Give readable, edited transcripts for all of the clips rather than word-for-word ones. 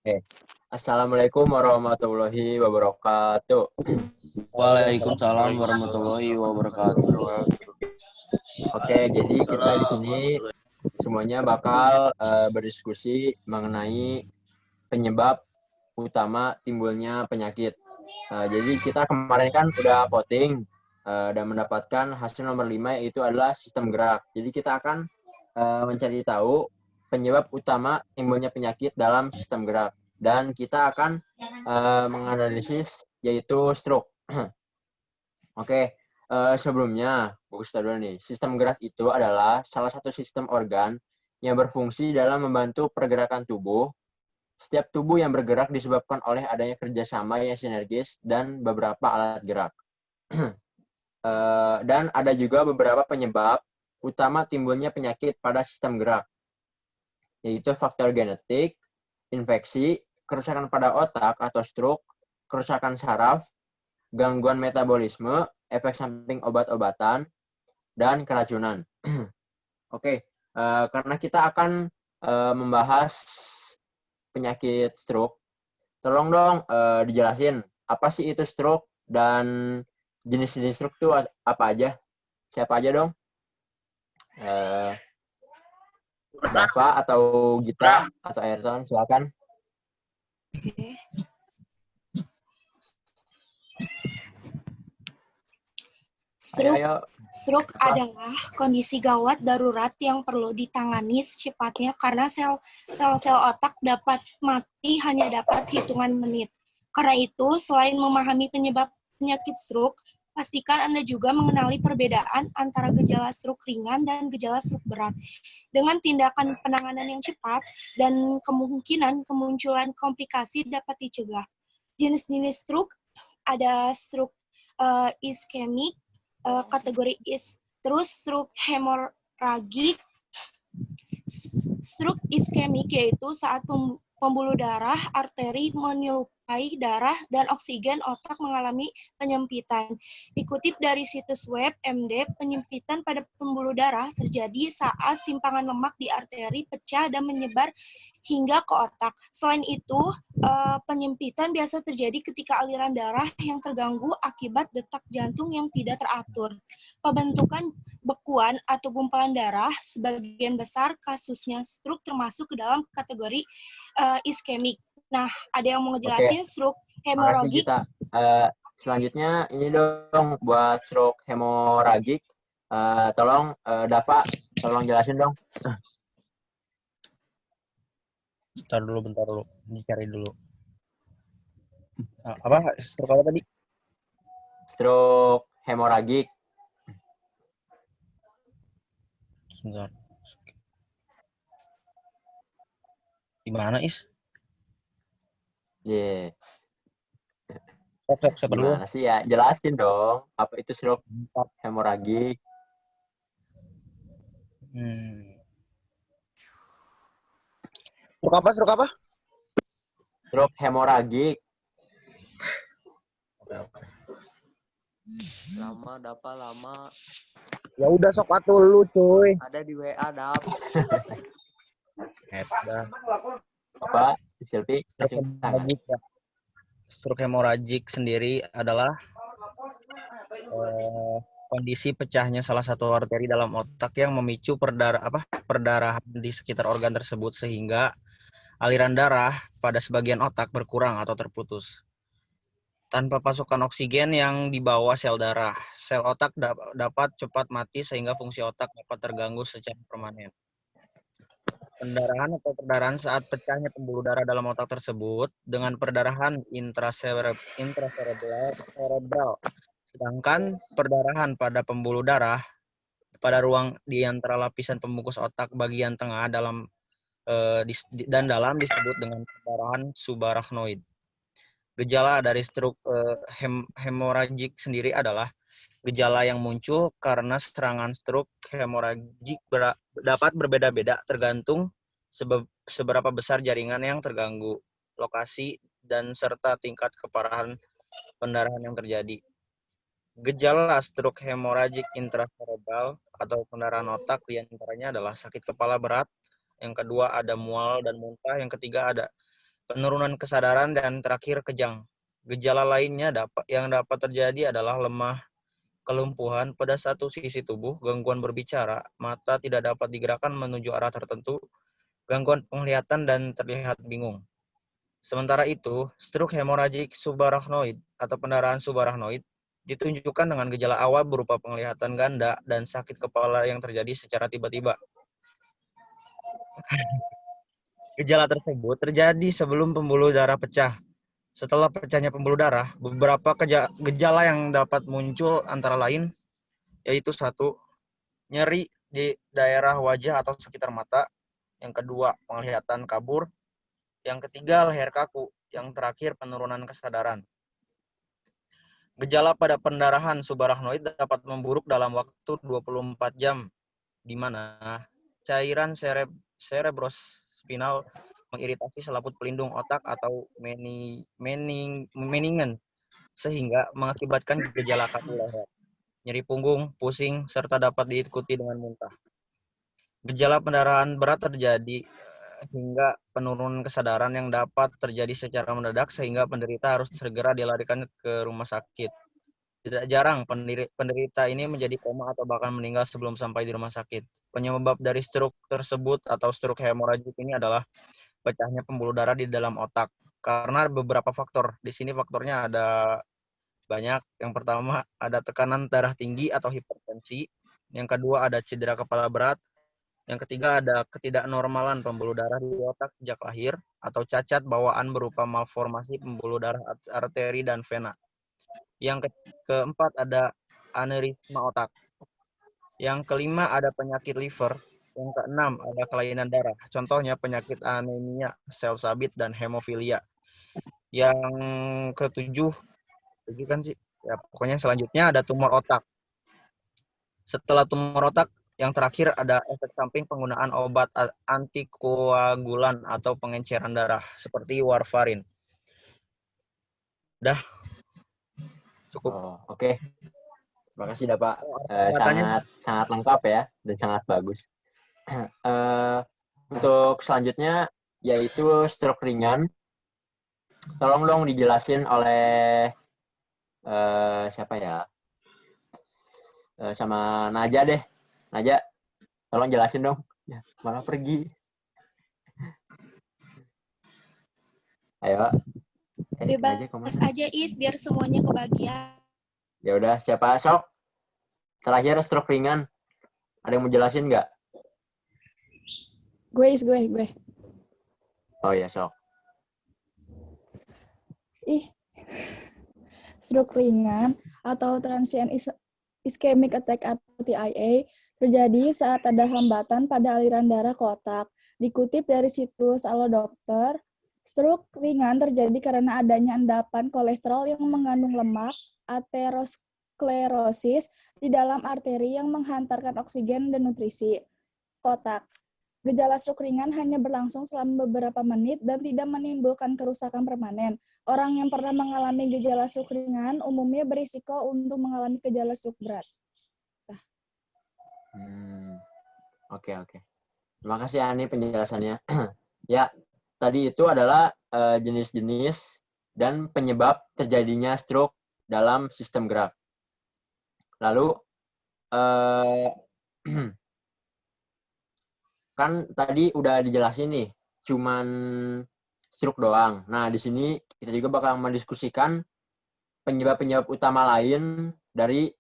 Oke. Assalamualaikum warahmatullahi wabarakatuh. Waalaikumsalam warahmatullahi wabarakatuh. Oke, jadi kita di sini semuanya bakal berdiskusi mengenai penyebab utama timbulnya penyakit. Jadi kita kemarin kan udah voting dan mendapatkan hasil nomor 5 yaitu adalah sistem gerak. Jadi kita akan mencari tahu penyebab utama timbulnya penyakit dalam sistem gerak. Dan kita akan menganalisis yaitu stroke. Oke, sebelumnya, Bagus dulu nih. Sistem gerak itu adalah salah satu sistem organ yang berfungsi dalam membantu pergerakan tubuh. Setiap tubuh yang bergerak disebabkan oleh adanya kerjasama yang sinergis dan beberapa alat gerak. Dan ada juga beberapa penyebab utama timbulnya penyakit pada sistem gerak, yaitu faktor genetik, infeksi, kerusakan pada otak atau stroke, kerusakan saraf, gangguan metabolisme, efek samping obat-obatan, dan keracunan. Oke, karena kita akan membahas penyakit stroke, tolong dong dijelasin apa sih itu stroke dan jenis-jenis stroke itu apa aja? Siapa aja dong? Dava atau Gita atau Ayrton, silakan. Oke. Stroke adalah kondisi gawat darurat yang perlu ditangani secepatnya karena sel-sel otak dapat mati hanya dapat hitungan menit. Karena itu, selain memahami penyebab penyakit stroke, pastikan Anda juga mengenali perbedaan antara gejala stroke ringan dan gejala stroke berat. Dengan tindakan penanganan yang cepat dan kemungkinan kemunculan komplikasi dapat dicegah. Jenis-jenis stroke ada stroke iskemik, kategori is. Terus stroke hemoragik. Stroke iskemik yaitu saat pembuluh darah arteri menyerupai darah dan oksigen otak mengalami penyempitan. Dikutip dari situs web MD, penyempitan pada pembuluh darah terjadi saat simpangan lemak di arteri pecah dan menyebar hingga ke otak. Selain itu, penyempitan biasa terjadi ketika aliran darah yang terganggu akibat detak jantung yang tidak teratur. Pembentukan bekuan atau gumpalan darah sebagian besar kasusnya stroke termasuk ke dalam kategori iskemik. Nah, ada yang mau ngejelasin stroke hemoragik? Selanjutnya ini dong buat stroke hemoragik. Tolong Dava, tolong jelasin dong. Bentar dulu. Dicari dulu. Apa? Stroke apa tadi? Stroke hemoragik. Sebentar. Di mana, Is? Yeah. Siapa dulu? Gimana sih ya? Jelasin dong. Apa itu stroke hemoragik? Stroke apa? Stroke hemoragik. Lama, Dapa lama. Ya udah sok atuh lu, cuy. Ada di WA, Dap. Apa? Silvi, Stroke hemoragik sendiri adalah kondisi pecahnya salah satu arteri dalam otak yang memicu perdarahan di sekitar organ tersebut sehingga aliran darah pada sebagian otak berkurang atau terputus. Tanpa pasokan oksigen yang dibawa sel darah, sel otak dapat cepat mati sehingga fungsi otak dapat terganggu secara permanen. Pendarahan atau perdarahan saat pecahnya pembuluh darah dalam otak tersebut dengan perdarahan intracerebral. Sedangkan perdarahan pada pembuluh darah pada ruang di antara lapisan pembungkus otak bagian tengah dalam disebut dengan perdarahan subarachnoid. Gejala dari stroke hemoragik sendiri adalah gejala yang muncul karena serangan stroke hemoragik dapat berbeda-beda tergantung seberapa besar jaringan yang terganggu, lokasi, dan serta tingkat keparahan pendarahan yang terjadi. Gejala stroke hemoragik intracerebral atau pendarahan otak diantaranya adalah sakit kepala berat, yang kedua ada mual dan muntah, yang ketiga ada penurunan kesadaran, dan terakhir kejang. Gejala lainnya yang dapat terjadi adalah lemah, kelumpuhan pada satu sisi tubuh, gangguan berbicara, mata tidak dapat digerakkan menuju arah tertentu, gangguan penglihatan, dan terlihat bingung. Sementara itu, stroke hemoragik subarachnoid atau pendarahan subarachnoid ditunjukkan dengan gejala awal berupa penglihatan ganda dan sakit kepala yang terjadi secara tiba-tiba. Gejala tersebut terjadi sebelum pembuluh darah pecah. Setelah pecahnya pembuluh darah, beberapa gejala yang dapat muncul antara lain yaitu 1. Nyeri di daerah wajah atau sekitar mata. Yang kedua, penglihatan kabur. Yang ketiga, leher kaku. Yang terakhir, penurunan kesadaran. Gejala pada pendarahan subarachnoid dapat memburuk dalam waktu 24 jam, di mana cairan cerebrospinal mengiritasi selaput pelindung otak atau meningen, sehingga mengakibatkan gejala kaku leher, nyeri punggung, pusing, serta dapat diikuti dengan muntah. Gejala pendarahan berat terjadi hingga penurunan kesadaran yang dapat terjadi secara mendadak sehingga penderita harus segera dilarikan ke rumah sakit. Tidak jarang penderita ini menjadi koma atau bahkan meninggal sebelum sampai di rumah sakit. Penyebab dari stroke tersebut atau stroke hemoragik ini adalah pecahnya pembuluh darah di dalam otak. Karena beberapa faktor. Di sini faktornya ada banyak. Yang pertama ada tekanan darah tinggi atau hipertensi. Yang kedua ada cedera kepala berat. Yang ketiga ada ketidaknormalan pembuluh darah di otak sejak lahir atau cacat bawaan berupa malformasi pembuluh darah arteri dan vena. Yang keempat ada aneurisma otak. Yang kelima ada penyakit liver. Yang keenam ada kelainan darah. Contohnya penyakit anemia, sel sabit, dan hemofilia. Yang ketujuh, kan sih? Ya, pokoknya selanjutnya ada tumor otak. Setelah tumor otak, yang terakhir ada efek samping penggunaan obat antikoagulan atau pengenceran darah seperti warfarin. Dah, cukup. Oh, oke. Terima kasih dah Pak. Katanya Sangat lengkap ya dan sangat bagus. Untuk selanjutnya yaitu stroke ringan. Tolong dong dijelasin oleh siapa ya? Sama Naja deh. Naja, tolong jelasin dong. Ya, malah pergi. Ayo. Naja kemana? Bebas aja Is, biar semuanya kebagian. Ya udah, siapa Sok? Terakhir stroke ringan. Ada yang mau jelasin nggak? Gue. Oh iya, Sok. Stroke ringan atau transient ischemic attack atau TIA terjadi saat ada hambatan pada aliran darah ke otak. Dikutip dari situs Halo Dokter, stroke ringan terjadi karena adanya endapan kolesterol yang mengandung lemak, aterosklerosis di dalam arteri yang menghantarkan oksigen dan nutrisi ke otak. Gejala stroke ringan hanya berlangsung selama beberapa menit dan tidak menimbulkan kerusakan permanen. Orang yang pernah mengalami gejala stroke ringan umumnya berisiko untuk mengalami gejala stroke berat. Oke. Terima kasih Ani penjelasannya. Ya, tadi itu adalah jenis-jenis dan penyebab terjadinya stroke dalam sistem gerak. Lalu kan tadi udah dijelasin nih, cuman stroke doang. Nah, di sini kita juga bakal mendiskusikan penyebab-penyebab utama lain dari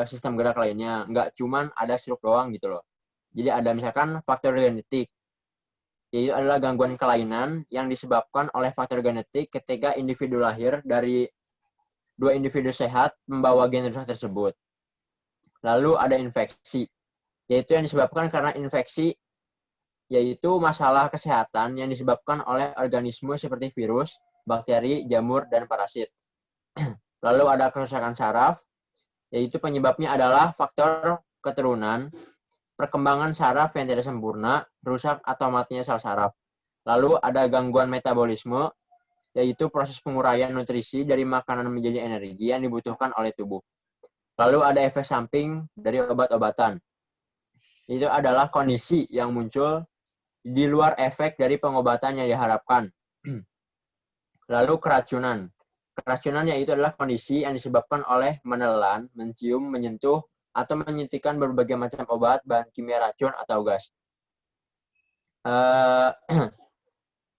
sistem gerak lainnya. Nggak cuman ada stroke doang gitu loh. Jadi ada misalkan faktor genetik. Yaitu adalah gangguan kelainan yang disebabkan oleh faktor genetik ketika individu lahir dari dua individu sehat membawa gen rusak tersebut. Lalu ada infeksi, yaitu yang disebabkan karena infeksi, yaitu masalah kesehatan yang disebabkan oleh organisme seperti virus, bakteri, jamur, dan parasit. Lalu ada kerusakan saraf, yaitu penyebabnya adalah faktor keturunan, perkembangan saraf yang tidak sempurna, rusak atau matinya sel saraf. Lalu ada gangguan metabolisme, yaitu proses penguraian nutrisi dari makanan menjadi energi yang dibutuhkan oleh tubuh. Lalu ada efek samping dari obat-obatan. Itu adalah kondisi yang muncul di luar efek dari pengobatan yang diharapkan. Lalu keracunan. Keracunan yaitu adalah kondisi yang disebabkan oleh menelan, mencium, menyentuh, atau menyuntikkan berbagai macam obat, bahan kimia racun, atau gas.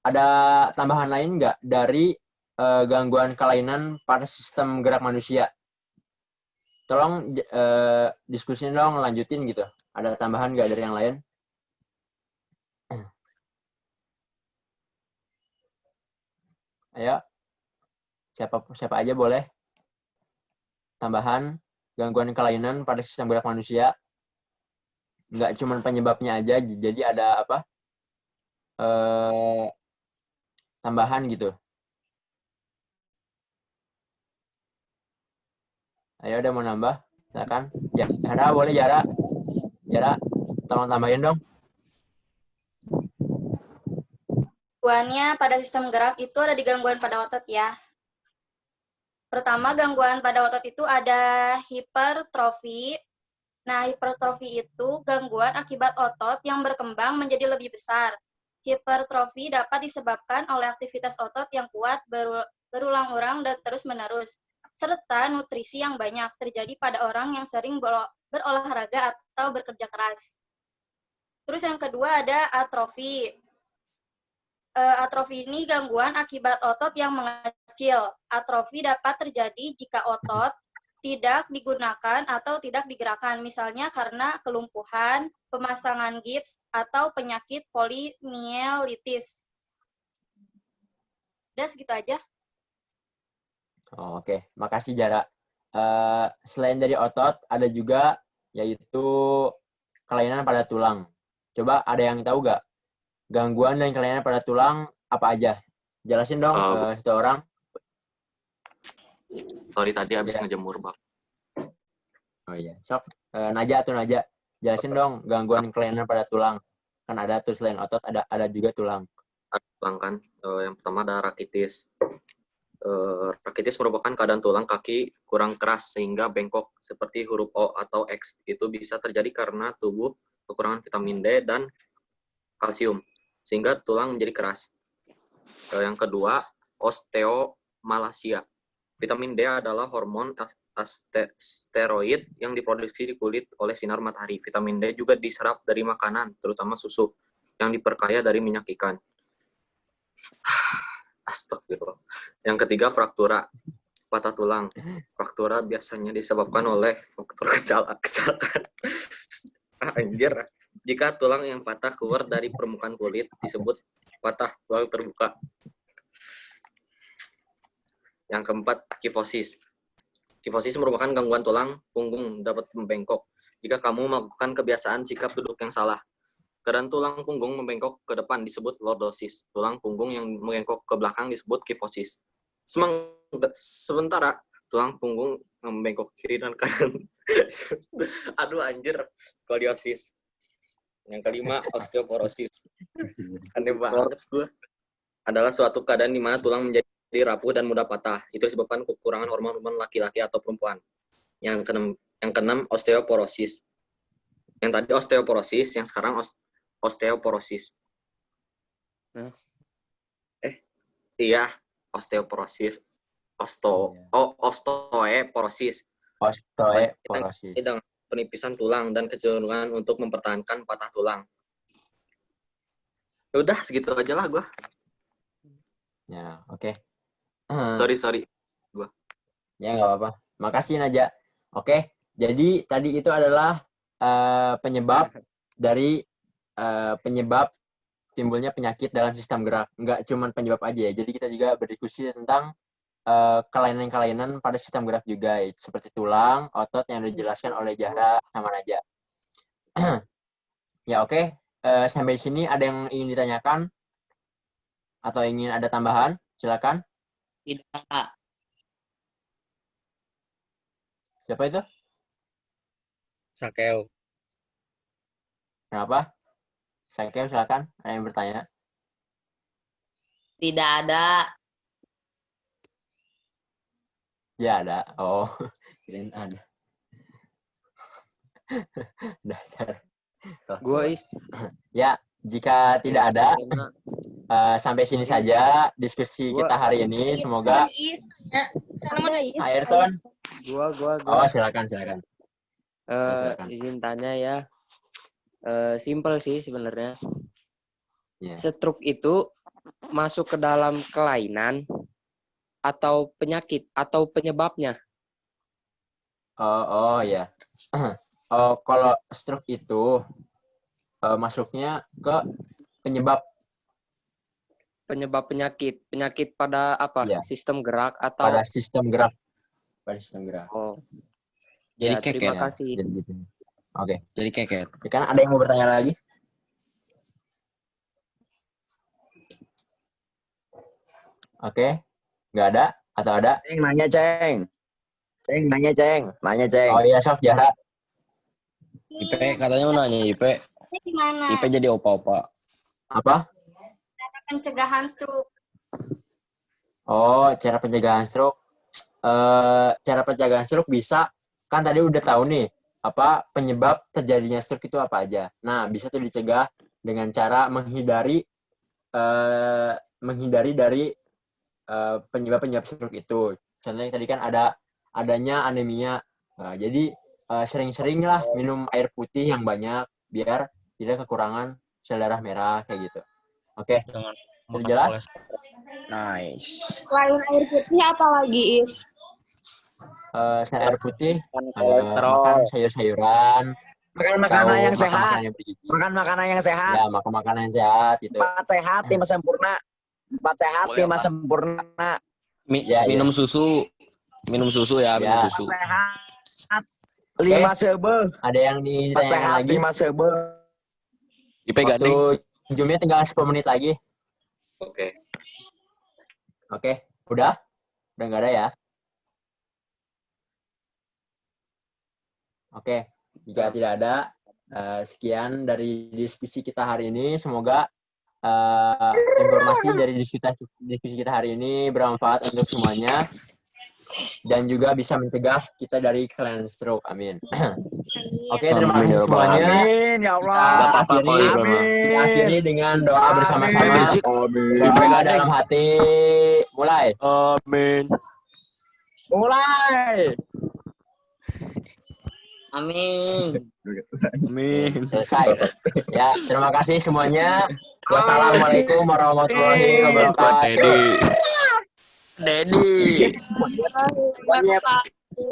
Ada tambahan lain nggak dari gangguan kelainan pada sistem gerak manusia? Tolong diskusiin dong, lanjutin gitu. Ada tambahan nggak dari yang lain? Ayo, siapa aja boleh. Tambahan gangguan kelainan pada sistem gerak manusia. Nggak cuma penyebabnya aja, jadi ada apa? Tambahan gitu. Ayo udah mau nambah, silakan. Jara boleh Jara. Jara, tolong tambahin dong. Gangguannya pada sistem gerak itu ada di gangguan pada otot ya. Pertama, gangguan pada otot itu ada hipertrofi. Nah, hipertrofi itu gangguan akibat otot yang berkembang menjadi lebih besar. Hipertrofi dapat disebabkan oleh aktivitas otot yang kuat berulang-ulang dan terus-menerus, serta nutrisi yang banyak terjadi pada orang yang sering berolahraga atau bekerja keras. Terus yang kedua ada atrofi. Atrofi ini gangguan akibat otot yang mengecil. Atrofi dapat terjadi jika otot tidak digunakan atau tidak digerakkan, misalnya karena kelumpuhan, pemasangan gips, atau penyakit polimielitis. Udah segitu aja. Oh, oke, makasih Jara. Selain dari otot, ada juga yaitu kelainan pada tulang. Coba ada yang tahu nggak? Gangguan dan kelainan pada tulang apa aja? Jelasin dong satu orang. Sorry tadi habis Ya. ngejemur, Bang. Oh iya, sok. Naja tuh Naja. Jelasin dong gangguan kelainan pada tulang. Kan ada tuh selain otot ada juga tulang. Ada tulang kan. Yang pertama ada rakitis. Rakitis merupakan keadaan tulang kaki kurang keras sehingga bengkok seperti huruf O atau X. Itu bisa terjadi karena tubuh kekurangan vitamin D dan kalsium sehingga tulang menjadi keras. Yang kedua, osteomalacia. Vitamin D adalah hormon steroid yang diproduksi di kulit oleh sinar matahari. Vitamin D juga diserap dari makanan, terutama susu, yang diperkaya dari minyak ikan. Astagfirullah. Yang ketiga, fraktura. Patah tulang. Fraktura biasanya disebabkan oleh faktor kecelakaan. Anjir. Jika tulang yang patah keluar dari permukaan kulit, disebut patah tulang terbuka. Yang keempat, kifosis. Kifosis merupakan gangguan tulang punggung dapat membengkok. Jika kamu melakukan kebiasaan sikap duduk yang salah. Keadaan tulang punggung membengkok ke depan disebut lordosis. Tulang punggung yang membengkok ke belakang disebut kifosis. Sementara tulang punggung membengkok kiri dan kanan. Aduh anjir, skoliosis. Yang kelima, osteoporosis. Aneh banget gue. Adalah suatu keadaan di mana tulang menjadi rapuh dan mudah patah. Itu disebabkan kekurangan hormon laki-laki atau perempuan. Yang keenam, osteoporosis. Yang tadi osteoporosis, yang sekarang osteoporosis. Iya, osteoporosis. Osteoporosis. Osteoporosis. Dengan penipisan tulang dan kecenderungan untuk mempertahankan patah tulang. Udah, segitu aja lah gue. Ya, oke. Sorry. Ya, nggak apa-apa. Makasih, Naja. Oke, jadi tadi itu adalah penyebab dari penyebab timbulnya penyakit dalam sistem gerak. Nggak cuma penyebab aja ya. Jadi kita juga berdiskusi tentang kelainan-kelainan pada sistem gerak juga, seperti tulang, otot yang dijelaskan oleh Zahra sama Naja. Ya oke. Sampai sini ada yang ingin ditanyakan atau ingin ada tambahan? Silakan. Tidak. Siapa itu? Sakeo. Kenapa? Saya silakan. Ada yang bertanya? Tidak ada. Ya ada. Oh, kirain ada. Dasar. Gua is. Ya, jika tidak ada, sampai sini saja diskusi kita hari ini. Semoga Ayrton. Gua. Oh, silakan. Silakan. Izin tanya ya. Simple sih sebenarnya. Ya. Stroke itu masuk ke dalam kelainan atau penyakit atau penyebabnya? Oh ya. Kalau stroke itu masuknya ke penyebab Penyakit pada apa? Iya. Sistem gerak atau pada sistem gerak. Oh. Jadi Ya, terima keket. kasih. Jadi gitu. Oke. Jadi keket. Ya, kan ada yang mau bertanya lagi? Oke. Nggak ada? Atau ada? Ceng, nanya, Ceng. Nanya, Ceng. Oh iya, sok Jara. Ipe katanya mau nanya Ipe. Ini gimana? Ipe jadi opa-opa. Apa? Cara pencegahan stroke. Oh, cara pencegahan stroke. Cara pencegahan stroke bisa, kan tadi udah tahu nih, apa penyebab terjadinya stroke itu apa aja. Nah, bisa tuh dicegah dengan cara menghindari dari penyebab stroke itu. Contohnya tadi kan adanya anemia. Nah, jadi sering-sering lah minum air putih yang banyak biar tidak kekurangan sel darah merah kayak gitu. Oke. Jangan Sudah jelas? Nice. Selain air putih apa lagi, Is? Selain air putih, kolesterol. makan sayur-sayuran, Makan makanan yang makan sehat. makanan yang bergizi. Makan makanan yang sehat. Ya, makan makanan yang sehat gitu. 4 sehat, 5 sempurna. 4 sehat, 5 sempurna. Ya, Minum susu. Minum susu ya, minum Ya. susu. Sehat. 5 sebe. Ada yang 4 ditanyakan sehat, lagi? 5 sebe. Ipe gandeng. Waktu jumnya tinggal 10 menit lagi. Oke. Oke, udah? Udah nggak ada ya? Oke, jika tidak ada, sekian dari diskusi kita hari ini. Semoga informasi dari diskusi kita hari ini bermanfaat untuk semuanya dan juga bisa mencegah kita dari kelainan stroke. Amin. Oke, terima kasih semuanya. Amin, ya Allah. Kita akhiri dengan doa bersama-sama. Amin. Doa dalam hati. Mulai. Amin. Mulai. Amin. Amin. Selesai. Ya, terima kasih semuanya. Wassalamualaikum warahmatullahi wabarakatuh. Dedi. Banyak, Pak.